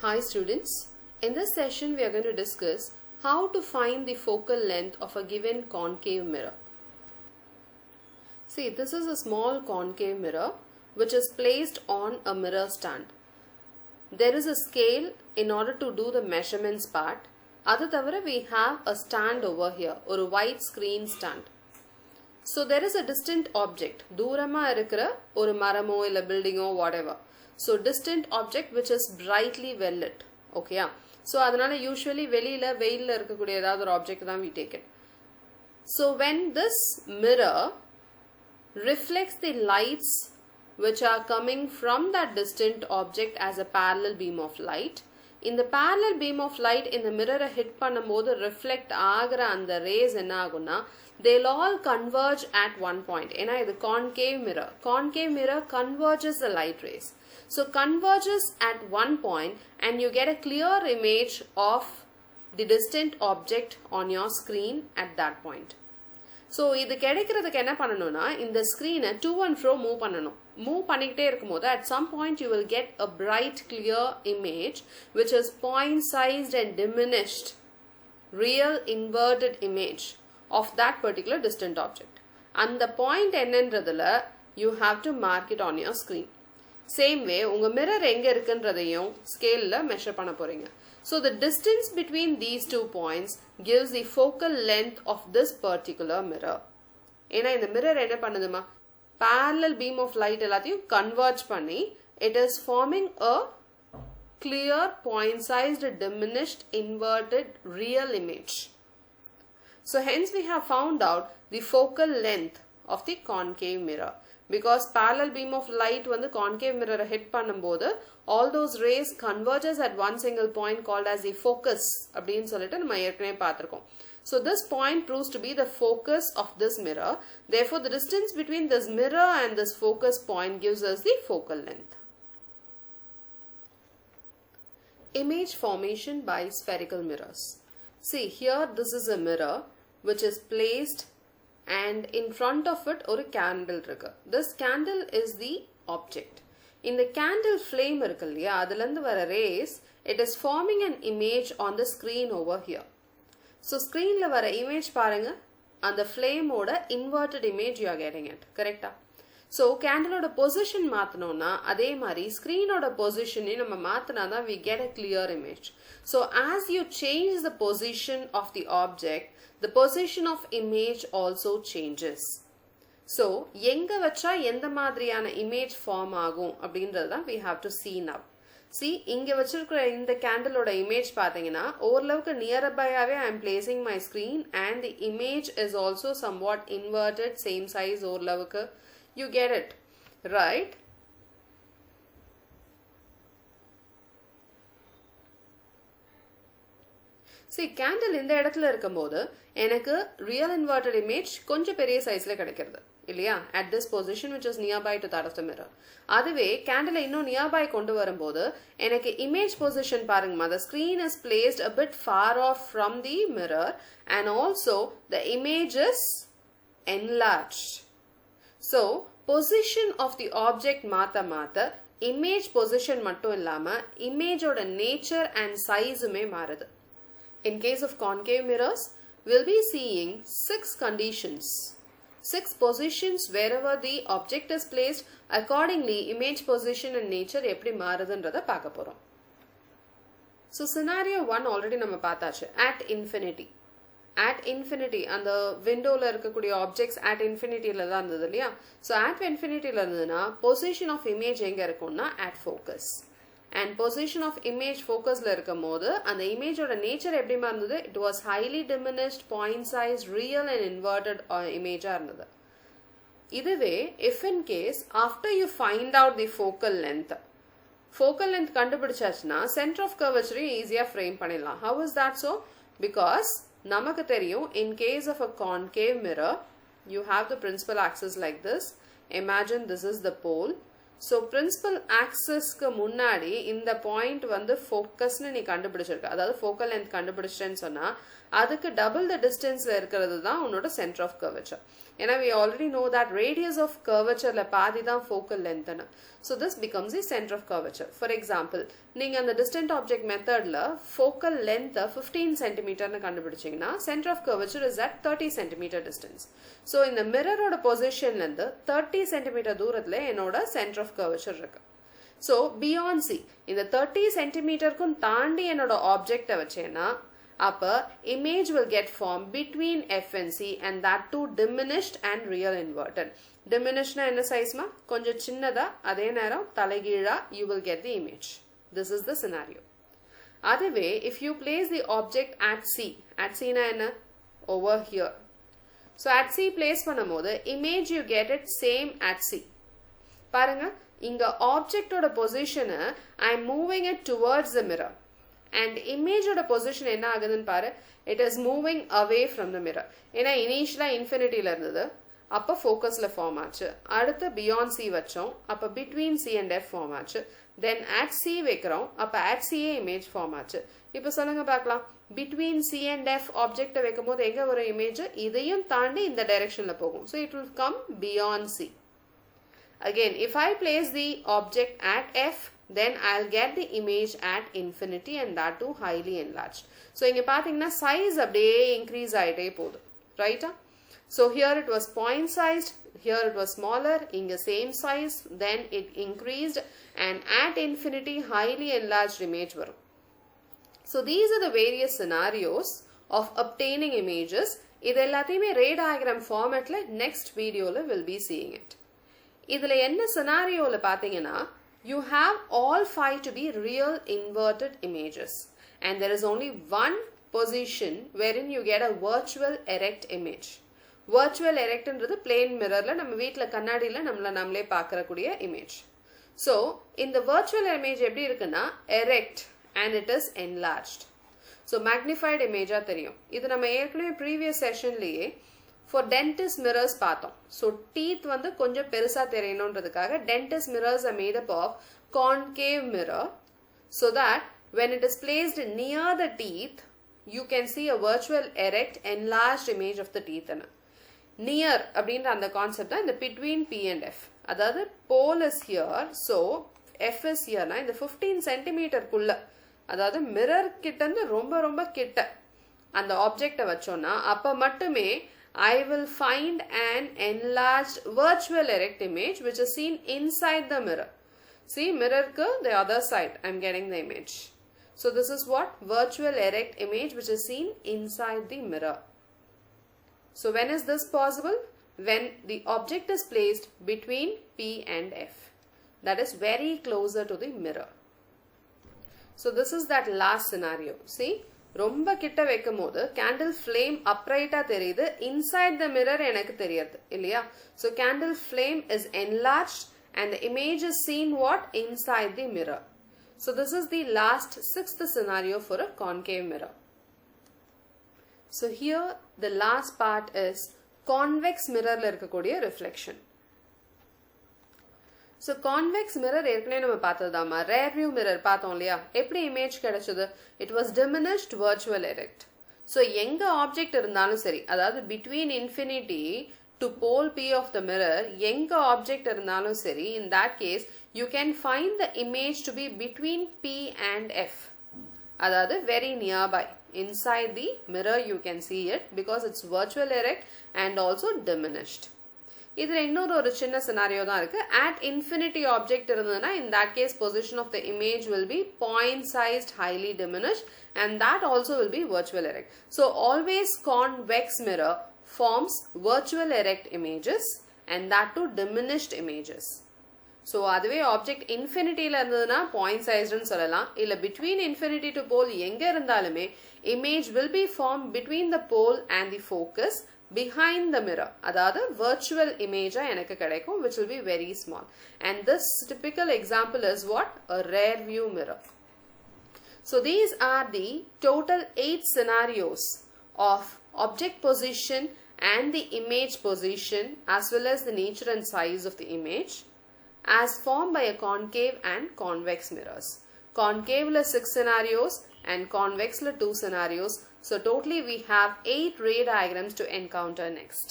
Hi students, in this session we are going to discuss how to find the focal length of a given concave mirror. See, this is a small concave mirror which is placed on a mirror stand. There is a scale in order to do the measurements part. Adu thavara we have a stand over here, or a white screen stand. So there is a distant object, doorama irukra oru maramo illa building or whatever. So distant object which is brightly well lit. Okay, so adanala usually velila veilla irukkudiya edavadhu or object dhaan we take it. So when this mirror reflects the lights which are coming from that distant object as a parallel beam of light, in the parallel beam of light in the mirror hit பண்ணும்போது reflect ஆகிற அந்த rays என்ன ஆகும்னா they'll all converge at one point. ஏன்னா இது concave mirror converges the light rays. So converges at one point and you get a clear image of the distant object on your screen at that point. So இது கிடைக்கிறதுக்கு என்ன பண்ணணும்னா இந்த screen to and fro move பண்ணணும். Move பண்ணிக்கிட்டே இருக்கும்போது at some point you will get a bright clear image which is point sized and diminished real inverted image of that particular distant object. And the point என்னன்றதுல you have to mark it on your screen. Same way உங்க mirror எங்க இருக்குன்றதையும் scaleல measure பண்ண போறீங்க. So the distance between these two points gives the focal length of this particular mirror. ஏன்னா இந்த mirror என்ன பண்ணுதுமா parallel beam of light எல்லாத்தையும் converge பண்ணி it is forming a clear point sized diminished inverted real image. So hence we have found out the focal length of the concave mirror. Because parallel beam of light வந்து concave mirror hit பண்ணும்போது all those rays converges at one single point called as the focus அப்படின்னு சொல்லிட்டு நம்ம ஏற்கனவே பார்த்திருக்கோம். So this point proves to be the focus of this mirror. Therefore the distance between this mirror and this focus point gives us the focal length. Image formation by spherical mirrors. See here this is a mirror which is placed and in front of it ஒரு candle இருக்கு. This candle is the object. In the candle flame இருக்கு இல்லையா அதிலிருந்து வர rays, it is forming an image on the screen over here. So screenல வர image பாருங்க, அந்த flame ஓட inverted image you are getting it. Correct? So candle ஓட position மாத்தணும்னா அதே மாதிரி screen ஓட position நம்ம மாத்தினாதான் we get a clear image. So as you change the position of the object, the position of image also changes. So எங்க வச்சா எந்த மாதிரியான image form ஆகும் அப்படின்றதுதான் we have to see now. See இங்க வச்சிருக்கிற இந்த candle ஓட image பாத்தீங்கன்னா ஓரளவுக்கு nearby ஆவே I am placing my screen and the image is also somewhat inverted, same size ஓரளவுக்கு. You get it, right? See candle இந்த இடத்துல இருக்கும்போது எனக்கு real inverted image கொஞ்சம் பெரிய சைஸ்ல கிடைக்கிறது இல்லையா at this position which is nearby to that of the mirror. அதுவே candle இன்னும் nearby கொண்டு வரும்போது எனக்கு image position பாருங்கம்மா the screen is placed a bit far off from the mirror and also the image is enlarged. So position of the object மாத்த image position மட்டும் இல்லாம image ஓட nature and size உமே மாறுது. In case of concave mirrors, we'll be seeing 6 conditions, 6 positions wherever the object is placed. Accordingly, image position and nature எப்படி மாறுதுன்றத பார்க்க போறோம். So scenario 1 already நம்ம பார்த்தாச்சு. At infinity. At infinity அந்த windowல இருக்கக்கூடிய objects at infinityல தான் இருந்தது இல்லையா? So at infinityல இருந்ததுன்னா position of image எங்க இருக்கும்னா at focus. And position of image focusல இருக்கும்போது அந்த image ஓட nature எப்படி இருந்தது? It was highly diminished, point size, real and inverted image இருந்தது. இதுவே if in case after you find out the focal length கண்டுபிடிச்சாச்சுன்னா center of curvature ஈஸியா frame பண்ணிடலாம். How is that so? Because நமக்கு தெரியும் in case of a concave mirror you have the principal axis like this. Imagine this is the pole. So principal axis க்கு முன்னாடி இந்த point வந்து focus னு நீ கண்டுபிடிச்சிருக்க, அதாவது focal length கண்டுபிடிச்சிட்டேன்னு சொன்னா அதுக்கு double the distance ல இருக்கிறது தான் உன்னோட center of curvature. ஏன்னா we already know that radius of curvature பாதி தான் focal length. So this becomes the center of curvature. For example, நீங்க அந்த distant object methodல focal length 15 cm னு கண்டுபிடிச்சீங்கன்னா center of curvature is at 30 cm distance. So இந்த mirror ஓட positionல இருந்து 30 cm தூரத்துல என்னோட center of curvature இருக்கு. So beyond C, இந்த 30 cm க்கும் தாண்டி என்னோட object வச்சேன்னா அப்ப image will get formed between F and C, and that too diminished and real inverted. Diminished na enna size ma konja chinnada adhe neram thalaigeela you will get the image. This is the scenario. Other way, if you place the object at C na enna over here. So at C place பண்ணும்போது image you get it same at C. பாருங்க இங்க object ஓட position I am moving it towards the mirror. And image oda position enna agudunu paru, it is moving away from the mirror. Ena initially infinity la irundhathu, appo focus la form aachu. Adutha beyond C vachom, appo between C and F form aachu. Then at C vekirom, appo at C image form aachu. Ipo solunga paakalam, between C and F object vekumbodhu enga varum image idayum taandi inda direction la pogum. So it will come beyond C. Again, if I place the object at F, then I'll get the image at infinity, and that too highly enlarged. So inga pathina size abdiye increase aite podu, right? So here it was point sized, here it was smaller, inga same size, then it increased, and at infinity highly enlarged image varum. So these are the various scenarios of obtaining images. Idu ellathiyume ray diagram format la next video la will be seeing it. Idhula enna scenario la pathina, you have all 5 to be real inverted images, and there is only one position wherein you get a virtual erect image. Virtual erect endradhu plane mirror la நம்ம வீட்ல கண்ணாடில நம்மளே பார்க்கற கூடிய image. So in the virtual image எப்படி இருக்குன்னா erect and it is enlarged. So magnified image ஆ தெரியும். இது நம்ம ஏற்கனவே previous sessionலயே for dentist mirrors பார்த்தோம். So teeth வந்து கொஞ்சம் பெருசா தெரியணும்ன்றதுக்காக dentist mirrors are made up of concave mirror, so that when it is placed near the teeth you can see a virtual erect enlarged image of the teeth. Near அப்படின்ற அந்த concept தான் இந்த between P and F. அதாவது pole is here, so F is here னா இந்த 15 cm குள்ள, அதாவது mirror கிட்ட இருந்து ரொம்ப ரொம்ப கிட்ட அந்த ஆப்ஜெக்ட்டை வச்சோம்னா அப்ப மட்டுமே I will find an enlarged virtual erect image which is seen inside the mirror. See, mirror ku the other side I am getting the image. So this is what virtual erect image which is seen inside the mirror. So when is this possible? When the object is placed between P and F. That is very closer to the mirror. So this is that last scenario. See, ரொம்ப கிட்ட வைக்கும்போது candle flame upright-ஆ தெரியுது, inside the mirror எனக்கு தெரியாது இல்லையா? So candle flame is enlarged and the image is seen what? Inside the mirror. So this is the last 6th scenario for a concave mirror. So here the last part is convex mirror la irukக்கூடிய reflection. So convex mirror ஏற்கனவே நம்ம பார்த்ததாமா, rear view mirror பார்த்தோம் இல்லையா? எப்படி image கிடைச்சது? It was diminished virtual erect. So எங்க object இருந்தாலும் சரி, அதாவது between infinity to pole P of the mirror எங்க object இருந்தாலும் சரி, in that case you can find the image to be between P and F. அதாவது very nearby. Inside the mirror you can see it because it's virtual erect and also diminished. இதுல இன்னொரு சின்ன scenario தான் இருக்கு. At infinity object இருந்ததுன்னா in that case position of the image will be point sized highly diminished, and that also will be virtual erect. So always convex mirror forms virtual erect images, and that too diminished images. So அதுவே object infinity ல இருந்ததுன்னா point sized ன்னு சொல்லலாம். இல்ல between infinity to pole எங்க இருந்தாலுமே image will be formed between the pole and the focus behind the mirror. அதாவது virtual image எனக்கு கிடைக்கும், which will be very small. And this typical example is what? A rear view mirror. So these are the total 8 scenarios of object position and the image position as well as the nature and size of the image as formed by a concave and convex mirrors. Concave la 6 scenarios and convex la 2 scenarios. So totally we have 8 ray diagrams to encounter next.